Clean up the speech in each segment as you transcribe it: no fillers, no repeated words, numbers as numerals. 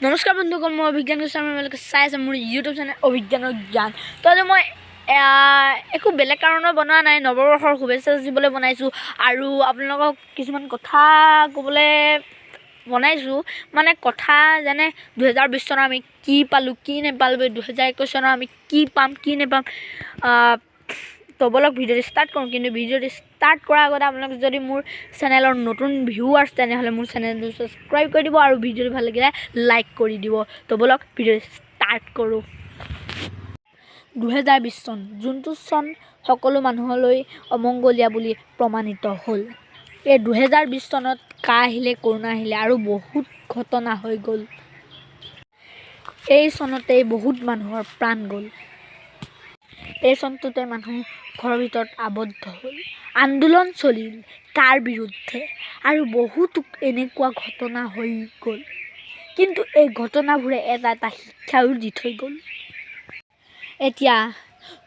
নমস্কাৰ বন্ধুসকল, মই অভিজ্ঞান গোস্বামী। আপোনালোকে চাই আছে মোৰ ইউটিউব চেনেল অভিজ্ঞানৰ জ্ঞান। তো আজি মই একো বেলেগ কাৰণত বনোৱা নাই, নৱবৰ্ষৰ শুভেচ্ছা দিবলৈ বনাইছোঁ আৰু আপোনালোকক কিছুমান কথা ক'বলৈ বনাইছোঁ। মানে কথা যেনে 2020 চনৰ আমি কি পালোঁ কি নেপালোঁ, 2021 চনৰ আমি কি পাম কি নেপাম। তো বলক ভিডিঅ'টো ষ্টাৰ্ট কৰোঁ। কিন্তু ভিডিঅ'টো ষ্টাৰ্ট কৰাৰ আগতে আপোনালোক যদি মোৰ চেনেলৰ নতুন ভিউৱাৰ্ছ তেনেহ'লে মোৰ চেনেলটো ছাবস্ক্ৰাইব কৰি দিব আৰু ভিডিঅ'টো ভাল লাগিলে লাইক কৰি দিব। তো বলক ভিডিঅ'টো ষ্টাৰ্ট কৰোঁ। 2020 চন, যোনটো চন সকলো মানুহলৈ অমংগলীয়া বুলি প্ৰমাণিত হ'ল। এই 2020 চনত আহিলে, কৰোণা আহিলে আৰু বহুত ঘটনা হৈ গ'ল। এই চনতেই বহুত মানুহৰ প্ৰাণ গ'ল। এই চনটোতে মানুহ ঘৰৰ ভিতৰত আবদ্ধ হ'ল, আন্দোলন চলিল তাৰ বিৰুদ্ধে আৰু বহুতো এনেকুৱা ঘটনা হৈ গ'ল। কিন্তু এই ঘটনাবোৰে এটা শিক্ষাও দি থৈ গ'ল। এতিয়া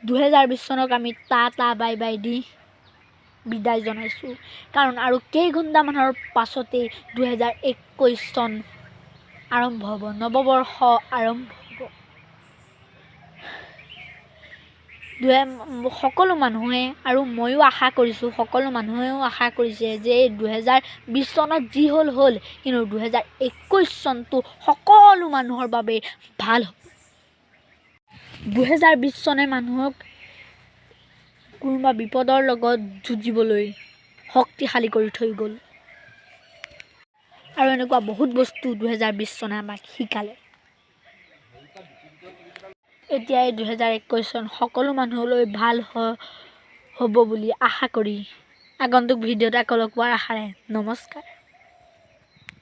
2020 চনক আমি টাটা বাই বাই দি বিদায় জনাইছোঁ, কাৰণ আৰু কেইঘণ্টামানৰ পাছতেই 2021 চন আৰম্ভ হ'ব, নৱবৰ্ষ আৰম্ভ হ'ব। সকলো মানুহে আৰু ময়ো আশা কৰিছোঁ, সকলো মানুহেও আশা কৰিছে যে 2020 চনত যি হ'ল হ'ল, কিন্তু 2021 চনটো সকলো মানুহৰ বাবে ভাল হ'ব। 2020 চনে মানুহক কোনোবা বিপদৰ লগত যুঁজিবলৈ শক্তিশালী কৰি থৈ গ'ল আৰু এনেকুৱা বহুত বস্তু 2020 চনে আমাক শিকালে। এতিয়া এই 2021 চন সকলো মানুহলৈ ভাল হ'ব বুলি আশা কৰি আগন্তুক ভিডিঅ'ত আকৌ লগ পোৱাৰ আশাৰে নমস্কাৰ।